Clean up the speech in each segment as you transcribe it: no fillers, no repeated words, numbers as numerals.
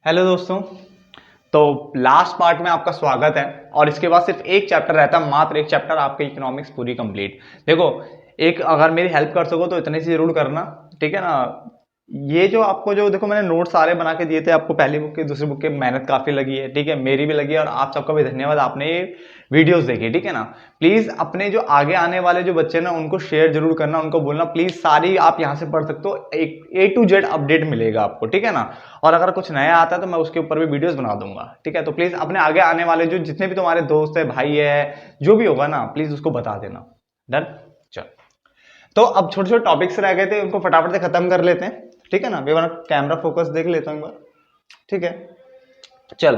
Hello दोस्तों। तो last part में आपका स्वागत है और इसके बाद सिर्फ एक चैप्टर रहता है, मात्र एक चैप्टर, आपके इकोनॉमिक्स पूरी कंप्लीट। देखो, एक अगर मेरी हेल्प कर सको तो इतनी सी जरूर करना, ठीक है ना। ये जो आपको जो देखो मैंने नोट सारे बना के दिए थे आपको, पहली बुक की दूसरी बुक की मेहनत काफी लगी है, ठीक है, मेरी भी लगी है और आप सबका भी धन्यवाद, आपने ये वीडियोस देखी, ठीक है ना। प्लीज अपने जो आगे आने वाले जो बच्चे ना उनको शेयर जरूर करना, उनको बोलना प्लीज सारी आप यहाँ से पढ़ सकते हो, एक A to Z अपडेट मिलेगा आपको, ठीक है ना। और अगर कुछ नया आता है तो मैं उसके ऊपर भी वीडियोस बना दूंगा, ठीक है। तो प्लीज अपने आगे आने वाले जो जितने भी तुम्हारे दोस्त है, भाई है, जो भी होगा ना, प्लीज उसको बता देना। डन। चल, तो अब छोटे छोटे टॉपिक्स रह गए थे, उनको फटाफट से खत्म कर लेते हैं, ठीक है ना। मैं कैमरा फोकस देख लेता हूँ एक बार, ठीक है। चल,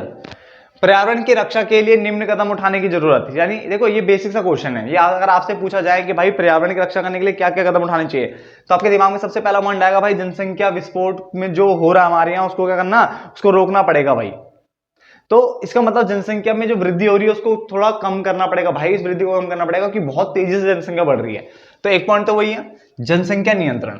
पर्यावरण की रक्षा के लिए निम्न कदम उठाने की जरूरत है। यानी देखो, ये बेसिक सा क्वेश्चन है, ये अगर आपसे पूछा जाए कि भाई पर्यावरण की रक्षा करने के लिए क्या क्या कदम उठाने चाहिए, तो आपके दिमाग में सबसे पहला पॉइंट आएगा भाई, जनसंख्या विस्फोट में जो हो रहा है हमारे यहाँ, उसको क्या करना, उसको रोकना पड़ेगा भाई। तो इसका मतलब जनसंख्या में जो वृद्धि हो रही है उसको थोड़ा कम करना पड़ेगा भाई, इस वृद्धि को कम करना पड़ेगा क्योंकि बहुत तेजी से जनसंख्या बढ़ रही है। तो एक पॉइंट तो वही है, जनसंख्या नियंत्रण,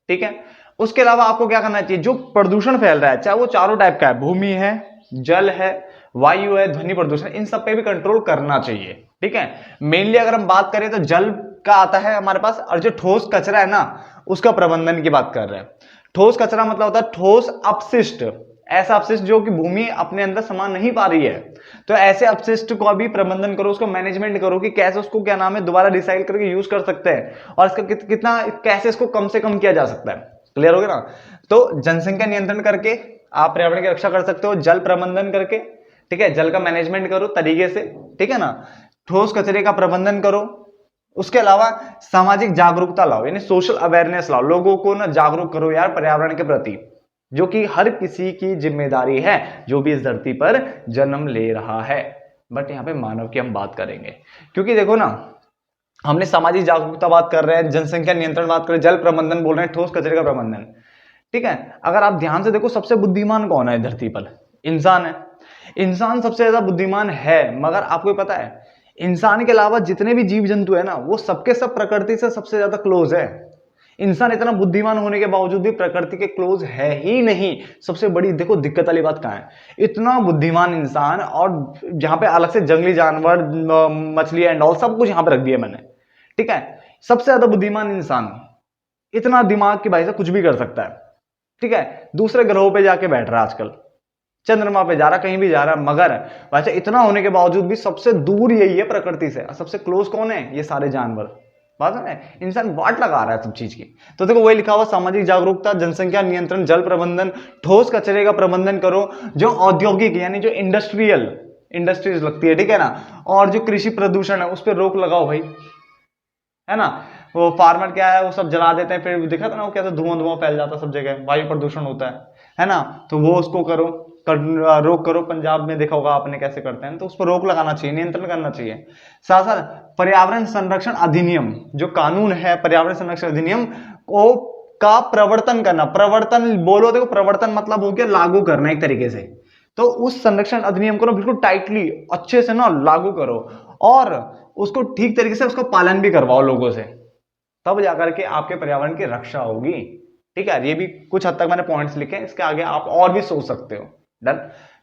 ठीक है। उसके अलावा आपको क्या करना चाहिए, जो प्रदूषण फैल रहा है, चाहे वो चारों टाइप का है, भूमि है, जल है, वायु है, ध्वनि प्रदूषण, इन सब पे भी कंट्रोल करना चाहिए, ठीक है। मेनली अगर हम बात करें तो जल का आता है हमारे पास, और जो ठोस कचरा है ना उसका प्रबंधन की बात कर रहे हैं। ठोस कचरा मतलब होता है ठोस अपशिष्ट, ऐसा अपशिष्ट जो कि भूमि अपने अंदर समा नहीं पा रही है, तो ऐसे अपशिष्ट को भी प्रबंधन करो, उसको मैनेजमेंट करो कि कैसे उसको क्या नाम है दोबारा रिसाइकिल करके यूज कर सकते हैं, और इसका कितना कैसे इसको कम से कम किया जा सकता है। क्लियर हो गया ना। तो जनसंख्या नियंत्रण करके आप पर्यावरण की रक्षा कर सकते हो, जल प्रबंधन करके, ठीक है, जल का मैनेजमेंट करो तरीके से, ठीक है ना। ठोस कचरे का प्रबंधन करो। उसके अलावा सामाजिक जागरूकता लाओ, यानी सोशल अवेयरनेस लाओ, लोगों को ना जागरूक करो यार पर्यावरण के प्रति, जो कि हर किसी की जिम्मेदारी है जो भी इस धरती पर जन्म ले रहा है। बट यहाँ पे मानव की हम बात करेंगे, क्योंकि देखो ना, हमने सामाजिक जागरूकता बात कर रहे हैं, जनसंख्या नियंत्रण बात कर रहे हैं, जल प्रबंधन बोल रहे हैं, ठोस कचरे का प्रबंधन, ठीक है। अगर आप ध्यान से देखो, सबसे बुद्धिमान कौन है धरती पर, इंसान है। इंसान सबसे ज्यादा बुद्धिमान है, मगर आपको पता है इंसान के अलावा जितने भी जीव जंतु है ना, वो सबके सब प्रकृति से सबसे ज्यादा क्लोज है। इंसान इतना बुद्धिमान होने के बावजूद भी प्रकृति के क्लोज है ही नहीं। सबसे बड़ी देखो दिक्कत वाली बात कहां है, इतना बुद्धिमान इंसान, और जहां पे अलग से जंगली जानवर, मछली एंड ऑल सब कुछ यहां पे रख दिया मैंने, ठीक है। सबसे ज्यादा बुद्धिमान इंसान, इतना दिमाग की भाई से कुछ भी कर सकता है, ठीक है। दूसरे ग्रहों पे जाके बैठ रहा है आजकल, चंद्रमा पे जा रहा, कहीं भी जा रहा, मगर वैसे इतना होने के बावजूद भी सबसे दूर यही है प्रकृति से, सबसे क्लोज कौन है, ये सारे जानवर। बात है, इंसान वाट लगा रहा है सब चीज की। तो देखो वही लिखा हुआ, सामाजिक जागरूकता, जनसंख्या नियंत्रण, जल प्रबंधन, ठोस कचरे का प्रबंधन करो, जो औद्योगिक यानी जो इंडस्ट्रीज लगती है, ठीक है ना, और जो कृषि प्रदूषण है उस पर रोक लगाओ भाई, है ना। वो फार्मर क्या है, वो सब जला देते हैं, फिर देखा था ना वो कैसे धुआं धुआं फैल जाता है सब जगह, वायु प्रदूषण होता है ना। तो वो उसको करो, रोक करो। पंजाब में देखा होगा आपने कैसे करते हैं, तो उस पर रोक लगाना चाहिए, नियंत्रण करना चाहिए। साथ साथ पर्यावरण संरक्षण अधिनियम जो कानून है, पर्यावरण संरक्षण अधिनियम को का प्रवर्तन करना, प्रवर्तन बोलो, देखो प्रवर्तन मतलब हो गया लागू करना एक तरीके से। तो उस संरक्षण अधिनियम को ना बिल्कुल टाइटली अच्छे से ना लागू करो, और उसको ठीक तरीके से उसका पालन भी करवाओ लोगों से, तब जाकर के आपके पर्यावरण की रक्षा होगी, ठीक है। ये भी कुछ हद तक मैंने पॉइंट्स लिखे हैं, इसके आगे आप और भी सोच सकते हो। डन।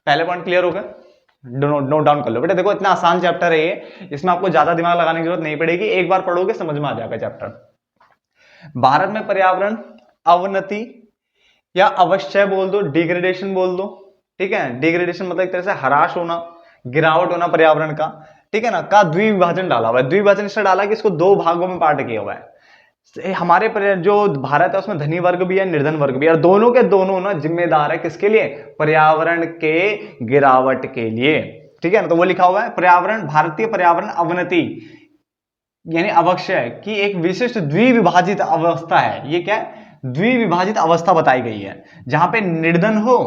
पहले पॉइंट क्लियर हो गया, नोट डाउन कर लो बेटा। देखो इतना आसान चैप्टर है ये, इसमें आपको ज्यादा दिमाग लगाने की जरूरत नहीं पड़ेगी, एक बार पढ़ोगे समझ में आ जाएगा चैप्टर। भारत में पर्यावरण अवनति या अवश्य बोल दो, डिग्रेडेशन बोल दो, ठीक है। डिग्रेडेशन मतलब एक तरह से ह्रास होना, गिरावट होना पर्यावरण का, ठीक है ना, का द्विविभाजन डाला हुआ है। द्विविभाजन इसलिए डाला कि इसको दो भागों में पार्ट किया हुआ है। हमारे जो भारत है उसमें धनी वर्ग भी है, निर्धन वर्ग भी है, और दोनों के दोनों ना जिम्मेदार है किसके लिए, पर्यावरण के गिरावट के लिए, ठीक है ना। तो वो लिखा हुआ है, पर्यावरण, भारतीय पर्यावरण अवनति यानी अवक्षय की एक विशिष्ट द्विविभाजित अवस्था है। ये क्या है, द्विविभाजित अवस्था बताई गई है, जहां पे निर्धन हो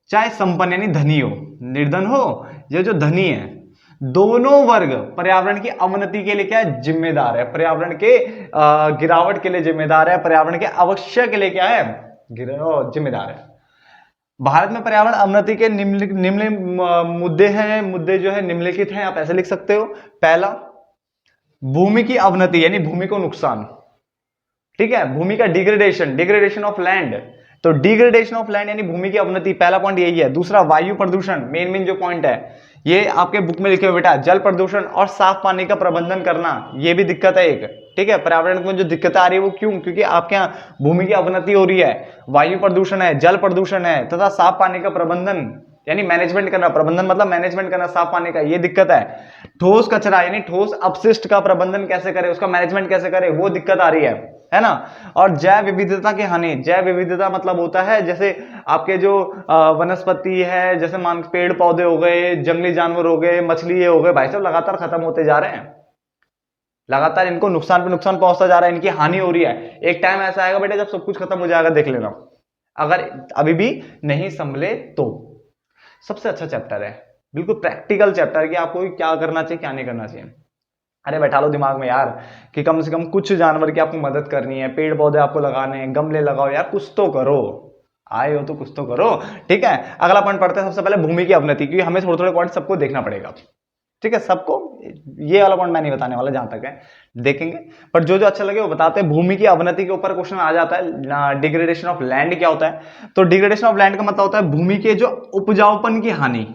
चाहे संपन्न यानी धनी हो, निर्धन हो ये जो धनी है, दोनों वर्ग पर्यावरण की अवनति के लिए क्या है, जिम्मेदार है, पर्यावरण के गिरावट के लिए जिम्मेदार है, पर्यावरण के अवक्षय के लिए क्या है, जिम्मेदार है। भारत में पर्यावरण अवनति के निम्न मुद्दे हैं, मुद्दे जो है निम्नलिखित हैं, आप ऐसे लिख सकते हो। पहला, भूमि की अवनति यानी भूमि को नुकसान, ठीक है, भूमि का डिग्रेडेशन, डिग्रेडेशन ऑफ लैंड। तो डिग्रेडेशन ऑफ लैंड यानी भूमि की अवनति, पहला पॉइंट यही है। दूसरा वायु प्रदूषण, मेन जो पॉइंट है ये आपके बुक में लिखे हुए बेटा, जल प्रदूषण और साफ पानी का प्रबंधन करना, ये भी दिक्कत है एक, ठीक है। पर्यावरण में जो दिक्कत आ रही है वो क्यों, क्योंकि आपके यहाँ भूमि की अवनति हो रही है, वायु प्रदूषण है, जल प्रदूषण है, तथा साफ पानी का प्रबंधन यानी मैनेजमेंट करना, प्रबंधन मतलब मैनेजमेंट करना साफ पानी का, ये दिक्कत है। ठोस कचरा यानी ठोस अपशिष्ट का प्रबंधन कैसे करे, उसका मैनेजमेंट कैसे करे, वो दिक्कत आ रही है ना। और जैव विविधता की हानि, जैव विविधता मतलब होता है जैसे आपके जो वनस्पति है, जैसे मान पेड़ पौधे हो गए, जंगली जानवर हो गए, मछली हो गए, भाई साहब लगातार खत्म होते जा रहे हैं, लगातार इनको नुकसान पे नुकसान पहुंचता जा रहा है, इनकी हानि हो रही है। एक टाइम ऐसा आएगा बेटा जब सब कुछ खत्म हो जाएगा, देख लेना, अगर अभी भी नहीं संभले तो। सबसे अच्छा चैप्टर है, बिल्कुल प्रैक्टिकल चैप्टर है कि आपको क्या करना चाहिए क्या नहीं करना चाहिए। अरे बैठा लो दिमाग में यार कि कम से कम कुछ जानवर की आपको मदद करनी है, पेड़ पौधे आपको लगाने हैं, गमले लगाओ यार, कुछ तो करो, आए हो तो कुछ तो करो, ठीक है। अगला पॉइंट पढ़ते हैं, सबसे पहले भूमि की अवनति, क्योंकि हमें थोड़े थोड़े पॉइंट सबको देखना पड़ेगा, ठीक है। सबको ये वाला पॉइंट मैं नहीं बताने वाला, जहां तक है देखेंगे, पर जो जो अच्छा लगे वो बताते हैं। भूमि की अवनति के ऊपर क्वेश्चन आ जाता है, डिग्रेडेशन ऑफ लैंड क्या होता है। तो डिग्रेडेशन ऑफ लैंड का मतलब होता है भूमि के जो उपजाऊपन की हानि,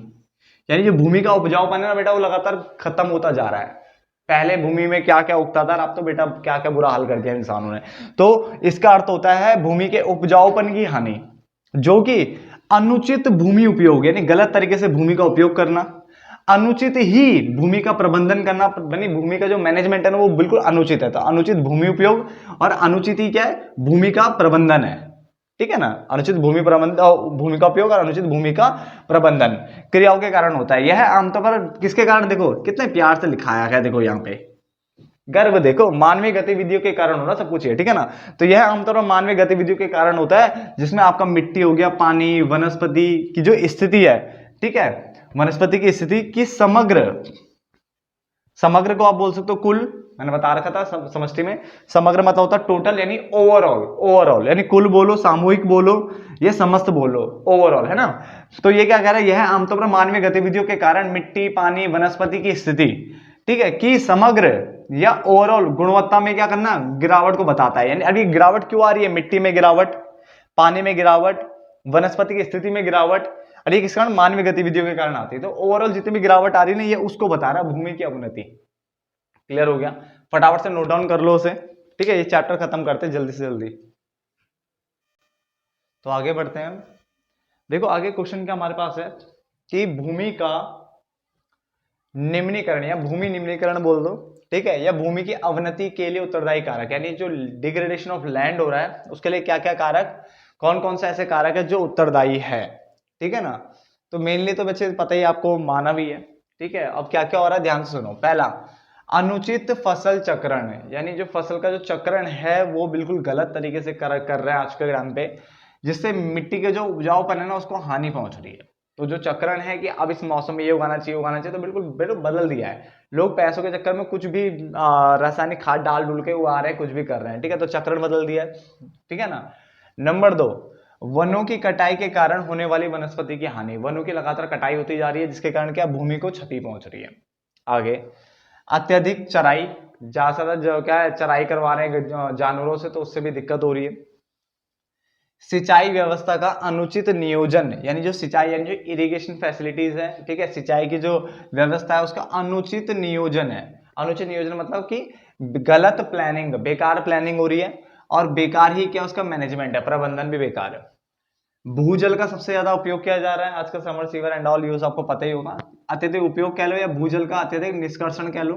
यानी जो भूमि का उपजाऊपन है ना बेटा, वो लगातार खत्म होता जा रहा है। पहले भूमि में क्या क्या उगता था, अब तो बेटा क्या क्या बुरा हाल कर दिया इंसानों ने। तो इसका अर्थ होता है भूमि के उपजाऊपन की हानि, जो कि अनुचित भूमि उपयोग यानी गलत तरीके से भूमि का उपयोग करना, अनुचित ही भूमि का प्रबंधन करना, यानी भूमि का जो मैनेजमेंट है ना वो बिल्कुल अनुचित है। तो अनुचित भूमि उपयोग और अनुचित ही क्या है, भूमि का प्रबंधन है, ठीक है ना। अनुचित भूमि प्रबंधन, भूमि का उपयोग और अनुचित भूमि का प्रबंधन क्रियाओं के कारण होता है। यह आमतौर पर किसके कारण, देखो कितने प्यार से लिखाया है, देखो यहाँ पे गर्व, देखो मानवीय गतिविधियों के कारण हो रहा सब कुछ है, ठीक है ना। तो यह आमतौर पर मानवीय गतिविधियों के कारण होता है, जिसमें आपका मिट्टी हो गया, पानी, वनस्पति की जो स्थिति है, ठीक है, वनस्पति की स्थिति की समग्र, समग्र को आप बोल सकते हो कुल, मैंने बता रखा था समष्टि में, समग्र मतलब होता है टोटल यानी ओवरऑल, ओवरऑल यानी कुल बोलो, सामूहिक बोलो, ये समस्त बोलो, ओवरऑल, है ना। तो ये क्या कह रहा है, यह आमतौर पर मानवीय गतिविधियों के कारण मिट्टी, पानी, वनस्पति की स्थिति, ठीक है, कि समग्र या ओवरऑल गुणवत्ता में क्या करना, गिरावट को बताता है। यानी अभी गिरावट क्यों आ रही है, मिट्टी में गिरावट, पानी में गिरावट, वनस्पति की स्थिति में गिरावट, और ये किस कारण, मानवीय गतिविधियों के कारण आती है। तो ओवरऑल जितनी भी गिरावट आ रही है ना, ये उसको बता रहा है भूमि की अवनति। क्लियर हो गया, फटाफट से नोट डाउन कर लो उसे, ठीक है। ये चैप्टर खत्म करते हैं जल्दी से जल्दी, तो आगे बढ़ते हैं। देखो आगे क्वेश्चन क्या हमारे पास है कि भूमि का निम्नीकरण या भूमि निम्नीकरण बोल दो, ठीक है, या भूमि की अवनति के लिए उत्तरदायी कारक, यानी जो डिग्रेडेशन ऑफ लैंड हो रहा है उसके लिए क्या क्या कारक, कौन कौन से ऐसे कारक है जो उत्तरदायी है, ठीक है ना। तो मेनली तो बच्चे पता ही आपको, मानव ही है, ठीक है। अब क्या क्या हो रहा है ध्यान से सुनो। पहला, अनुचित फसल चक्रण, यानी जो फसल का जो चक्रण है वो बिल्कुल गलत तरीके से कर रहे हैं आज के टाइम पे, जिससे मिट्टी के जो उपजाऊपन है ना उसको हानि पहुंच रही है। तो जो चक्रण है कि अब इस मौसम में ये उगाना चाहिए, तो बिल्कुल बिल्कुल बदल दिया है। लोग पैसों के चक्कर में कुछ भी रासायनिक खाद डाल डूल के उगा रहे हैं, कुछ भी कर रहे हैं, ठीक है। तो चक्रण बदल दिया है, ठीक है ना। नंबर 2, वनों की कटाई के कारण होने वाली वनस्पति की हानि, वनों की लगातार कटाई होती जा रही है, जिसके कारण क्या भूमि को क्षति पहुंच रही है। आगे, अत्यधिक चराई, ज्यादा जो क्या है चराई करवा रहे हैं जानवरों से, तो उससे भी दिक्कत हो रही है। सिंचाई व्यवस्था का अनुचित नियोजन, यानी जो सिंचाई यानी जो इरिगेशन फैसिलिटीज है, ठीक है, सिंचाई की जो व्यवस्था है उसका अनुचित नियोजन है। अनुचित नियोजन मतलब कि गलत प्लानिंग, बेकार प्लानिंग हो रही है, और बेकार ही क्या उसका मैनेजमेंट है, प्रबंधन भी बेकार है। भूजल का सबसे ज्यादा उपयोग किया जा रहा है आजकल, समरसीवर एंड ऑल यूज आपको पता ही होगा। अत्यधिक उपयोग कह लो या भूजल का अत्यधिक निष्कर्षण कह लो।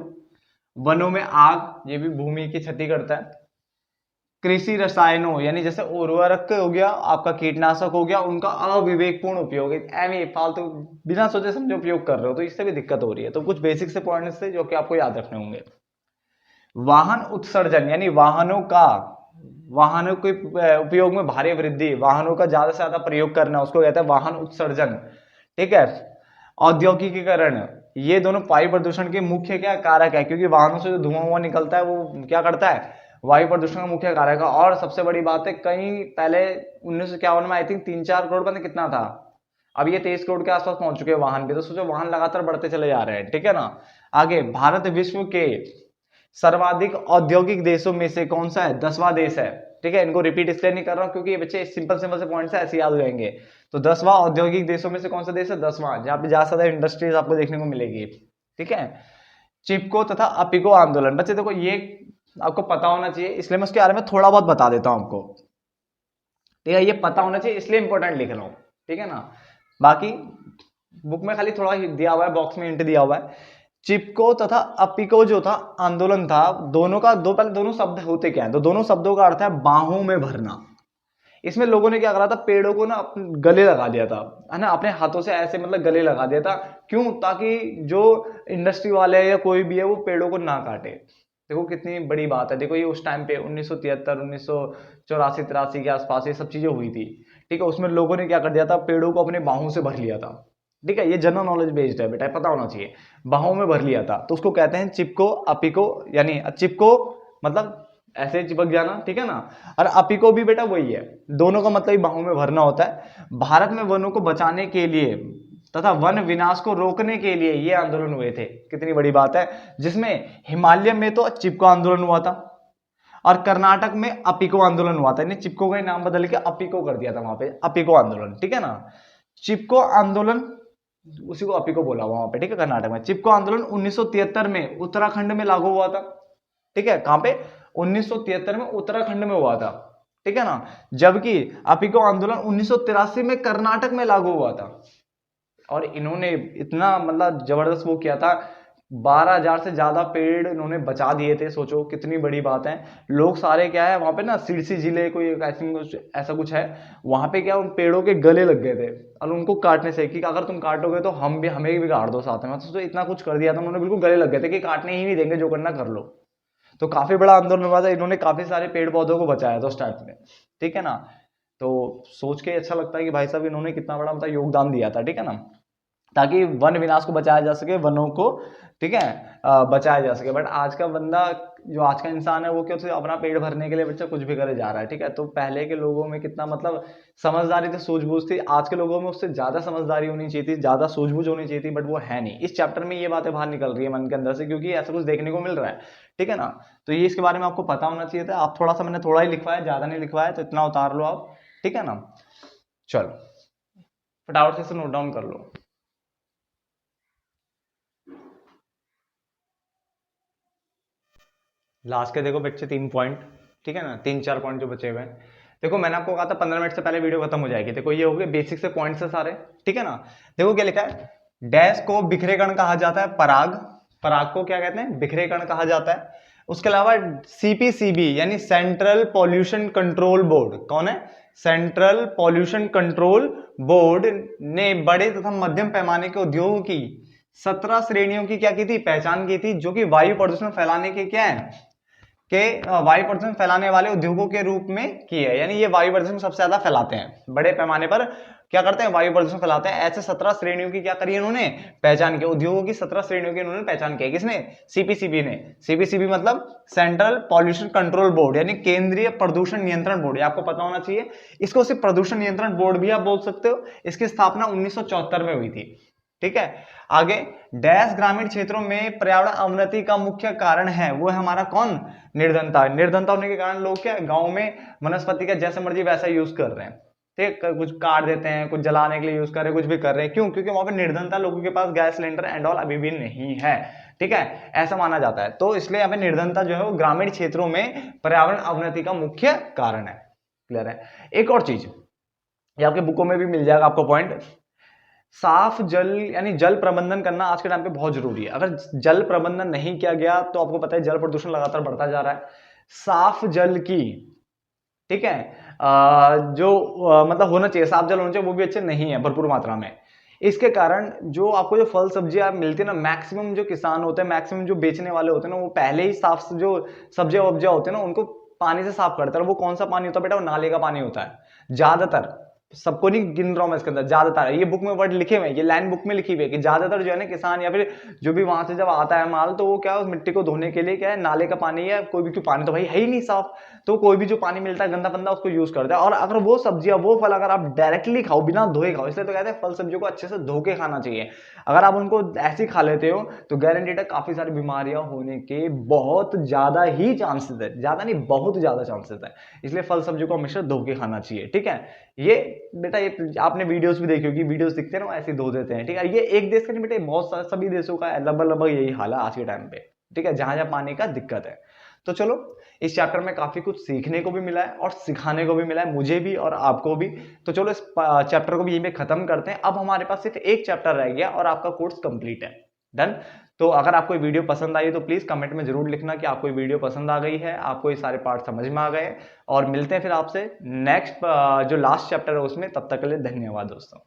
वनों में आग, ये भी भूमि की क्षति करता है। कृषि रसायनों, यानी जैसे उर्वरक हो गया, आपका कीटनाशक हो गया, उनका अविवेकपूर्ण उपयोग, एवं फालतू बिना सोचे समझे उपयोग कर रहे हो, तो इससे भी दिक्कत हो रही है। तो कुछ बेसिक से पॉइंट्स थे जो कि आपको याद रखने होंगे। वाहन उत्सर्जन, यानी वाहनों के उपयोग में भारी वृद्धि, वाहनों का ज्यादा से ज्यादा प्रयोग करना, उसको कहते हैं वाहन उत्सर्जन, ठीक है। औद्योगिकीकरण, ये दोनों वायु प्रदूषण के मुख्य क्या कारक है, क्योंकि वाहनों से जो धुआं निकलता है वो क्या करता है, वायु प्रदूषण का मुख्य कारक है। और सबसे बड़ी बात है, कहीं पहले 1951 में आई थिंक 3-4 करोड़, पता कितना था, अब ये 23 करोड़ के आसपास पहुंच चुके हैं वाहन भी। तो सोचो वाहन लगातार बढ़ते चले जा रहे हैं, ठीक है ना। आगे, भारत विश्व के सर्वाधिक औद्योगिक देशों में से कौन सा है, 10वां देश है, ठीक है, इनको रिपीट इसलिए नहीं कर रहा हूं क्योंकि ये बच्चे सिंपल सिंपल से पॉइंट्स है, ऐसे याद हो जाएंगे। तो 10वां औद्योगिक देशों में से कौन सा देश है? 10वां, जहां पे ज्यादा इंडस्ट्रीज आपको देखने को मिलेगी। ठीक है, चिपको तथा अपिको आंदोलन, बच्चे देखो ये आपको पता होना चाहिए, इसलिए मैं उसके बारे में थोड़ा बहुत बता देता हूं आपको। ठीक है, ये पता होना चाहिए इसलिए इंपॉर्टेंट लिख रहा हूं, ठीक है ना। बाकी बुक में खाली थोड़ा दिया हुआ है, बॉक्स में हिंट दिया हुआ है। चिपको तथा अपिको जो था आंदोलन था, दोनों का पहले दोनों शब्द होते क्या है? तो दोनों शब्दों का अर्थ है बाहों में भरना। इसमें लोगों ने क्या करा था, पेड़ों को ना गले लगा दिया था, है ना, अपने हाथों से ऐसे मतलब गले लगा दिया था। क्यों? ताकि जो इंडस्ट्री वाले या कोई भी है वो पेड़ों को ना काटे। देखो कितनी बड़ी बात है। देखो ये उस टाइम पे 1973 1984 83 के आसपास ये सब चीजें हुई थी। ठीक है, उसमें लोगों ने क्या कर दिया था, पेड़ों को अपने बाहों से भर लिया था। ठीक है, ये जनरल नॉलेज बेस्ड है बेटा, पता होना चाहिए। बाहों में भर लिया था, तो उसको कहते हैं चिपको अपिको, यानी चिपको मतलब ऐसे चिपक जाना, ठीक है ना, और अपिको भी बेटा वही है, दोनों का मतलब बाहों में भरना होता है। भारत में वनों को बचाने के लिए तथा वन विनाश को रोकने के लिए ये आंदोलन हुए थे। कितनी बड़ी बात है, जिसमें हिमालय में तो चिपको आंदोलन हुआ था और कर्नाटक में अपिको आंदोलन हुआ था। इन्हें चिपको का ही नाम बदल के अपिको कर दिया था वहां पे, अपिको आंदोलन, ठीक है ना। चिपको आंदोलन उसी को अपिको बोला हुआ वहां पे, ठीक है, कर्नाटक में। चिपको आंदोलन 1973 में उत्तराखंड में लागू हुआ था। ठीक है, कहां पे? 1973 में उत्तराखंड में हुआ था, ठीक है ना। जबकि अपिको आंदोलन 1983 में कर्नाटक में लागू हुआ था। और इन्होंने इतना मतलब जबरदस्त वो किया था, 12,000 से ज्यादा पेड़ इन्होंने बचा दिए थे। सोचो कितनी बड़ी बात है। लोग सारे क्या है वहां पे ना, सिरसी जिले कोई ऐसा कुछ है, वहां पे क्या उन पेड़ों के गले लग गए थे और उनको काटने से, कि अगर तुम काटोगे तो हमें भी काट दो साथ में। तो इतना कुछ कर दिया था उन्होंने, बिल्कुल गले लग गए थे कि काटने ही नहीं देंगे, जो करना कर लो। तो काफी बड़ा आंदोलन हुआ था, इन्होंने काफी सारे पेड़ पौधों को बचाया था उस टाइम में, ठीक है ना। तो सोच के अच्छा लगता है कि भाई साहब इन्होंने कितना बड़ा मतलब योगदान दिया था, ठीक है ना, ताकि वन विनाश को बचाया जा सके, वनों को, ठीक है, बचाया जा सके। बट आज का बंदा, जो आज का इंसान है, वो क्या अपना पेट भरने के लिए बच्चा कुछ भी करे जा रहा है, ठीक है। तो पहले के लोगों में कितना मतलब समझदारी थी, सूझबूझ थी। आज के लोगों में उससे ज्यादा समझदारी होनी चाहिए थी, ज्यादा सूझबूझ होनी चाहिए थी, बट वो है नहीं। इस चैप्टर में ये बातें बाहर निकल रही है मन के अंदर से, क्योंकि ऐसा कुछ देखने को मिल रहा है, ठीक है ना। तो ये इसके बारे में आपको पता होना चाहिए था। आप थोड़ा सा, मैंने थोड़ा ही लिखवाया, ज्यादा नहीं लिखवाया, तो इतना उतार लो आप, ठीक है ना। चलो फटाफट से नोट डाउन कर लो। लास्ट के देखो बच्चे 3 पॉइंट, ठीक है ना, 3-4 पॉइंट जो बचे हुए हैं। देखो मैंने आपको कहा था 15 मिनट से पहले वीडियो खत्म हो जाएगी। देखो ये हो गए बेसिक से पॉइंट्स है सारे, ठीक है ना। देखो क्या लिखा है, डैश को बिखरे कण कहा जाता है, पराग, पराग को क्या कहते हैं, बिखरे कण कहा जाता है। उसके अलावा सीपीसीबी यानी सेंट्रल पॉल्यूशन कंट्रोल बोर्ड, कौन है, सेंट्रल पॉल्यूशन कंट्रोल बोर्ड ने बड़े तथा मध्यम पैमाने के उद्योगों की 17 श्रेणियों की क्या की थी, पहचान की थी, जो कि वायु प्रदूषण फैलाने के क्या है, के वायु प्रदूषण फैलाने वाले उद्योगों के रूप में की है। यानी ये वायु प्रदूषण सबसे ज्यादा फैलाते हैं, बड़े पैमाने पर क्या करते हैं, वायु प्रदूषण फैलाते हैं। ऐसे 17 श्रेणियों की क्या करी इन्होंने, पहचान की। उद्योगों की 17 श्रेणियों की इन्होंने पहचान की। किसने, सीपीसीबी ने। सीपीसीबी मतलब सेंट्रल पॉल्यूशन कंट्रोल बोर्ड, यानी केंद्रीय प्रदूषण नियंत्रण बोर्ड, आपको पता होना चाहिए। इसको सिर्फ प्रदूषण नियंत्रण बोर्ड भी आप बोल सकते हो। इसकी स्थापना 1974 में हुई थी, ठीक है। आगे, डैश ग्रामीण क्षेत्रों में पर्यावरण अवनति का मुख्य कारण है, वो है हमारा कौन, निर्धनता। निर्धनता होने के कारण लोग क्या गांव में वनस्पति का जैसे मर्जी वैसा यूज कर रहे हैं, ठीक, कुछ काट देते हैं, कुछ जलाने के लिए यूज कर रहे हैं, कुछ भी कर रहे हैं। क्यों? क्योंकि वहां पे निर्धनता, लोगों के पास गैस सिलेंडर एंड ऑल अभी भी नहीं है, ठीक है, ऐसा माना जाता है। तो इसलिए यहाँ पे निर्धनता जो है वो ग्रामीण क्षेत्रों में पर्यावरण अवनति का मुख्य कारण है। क्लियर है। एक और चीज, ये आपके बुकों में भी मिल जाएगा आपको पॉइंट, साफ जल यानी जल प्रबंधन करना आज के टाइम पे बहुत जरूरी है। अगर जल प्रबंधन नहीं किया गया तो आपको पता है जल प्रदूषण लगातार बढ़ता जा रहा है। साफ जल की, ठीक है, जो मतलब होना चाहिए, साफ जल होना चाहिए, वो भी अच्छे नहीं है भरपूर मात्रा में। इसके कारण जो आपको जो फल सब्जियां मिलती है ना, मैक्सिमम जो किसान होते हैं, मैक्सिमम जो बेचने वाले होते हैं ना, वो पहले ही साफ जो सब्जियां वब्जियां होते हैं ना, उनको पानी से साफ करते हैं। वो कौन सा पानी होता है बेटा, वो नाले का पानी होता है ज्यादातर, सबको नहीं गिन रहा हूं मैं इसके अंदर, ज्यादातर ये बुक में वर्ड लिखे हुए हैं, ये लाइन बुक में लिखी हुई है कि ज्यादातर जो है ना किसान या फिर जो भी वहां से जब आता है माल, तो वो क्या है उस मिट्टी को धोने के लिए क्या है नाले का पानी या कोई भी, क्यों पानी तो भाई है ही नहीं साफ, तो कोई भी जो पानी मिलता है गंदा पंदा उसको यूज करता है। और अगर वो सब्जियां वो फल अगर आप डायरेक्टली खाओ बिना धोए खाओ, इसलिए तो कहते हैं फल सब्जियों को अच्छे से धो के खाना चाहिए। अगर आप उनको ऐसे ही खा लेते हो तो गारंटीड है काफी सारी बीमारियां होने के बहुत ज्यादा ही चांसेस है, ज्यादा नहीं बहुत ज्यादा चांसेस है। इसलिए फल सब्जियों को हमेशा धो के खाना चाहिए, ठीक है। ये बेटा ये आपने वीडियोस भी देखी होगी, वीडियोस दिखते हैं ना ऐसे धो देते हैं, ठीक है। ये एक देश का नहीं बेटा, बहुत सभी देशों का लगभग लगभग यही हाल है आज के टाइम पे, ठीक है, जहां जहां पानी का दिक्कत है। तो चलो इस चैप्टर में काफी कुछ सीखने को भी मिला है और सिखाने को भी मिला है, मुझे भी और आपको भी। तो चलो इस चैप्टर को भी यहीं पे खत्म करते हैं। अब हमारे पास सिर्फ एक चैप्टर रह गया और आपका कोर्स कंप्लीट है, डन। तो अगर आपको वीडियो पसंद आई तो प्लीज कमेंट में जरूर लिखना कि आपको वीडियो पसंद आ गई है, आपको ये सारे पार्ट समझ में आ गए। और मिलते हैं फिर आपसे नेक्स्ट जो लास्ट चैप्टर है उसमें, तब तक के लिए धन्यवाद दोस्तों।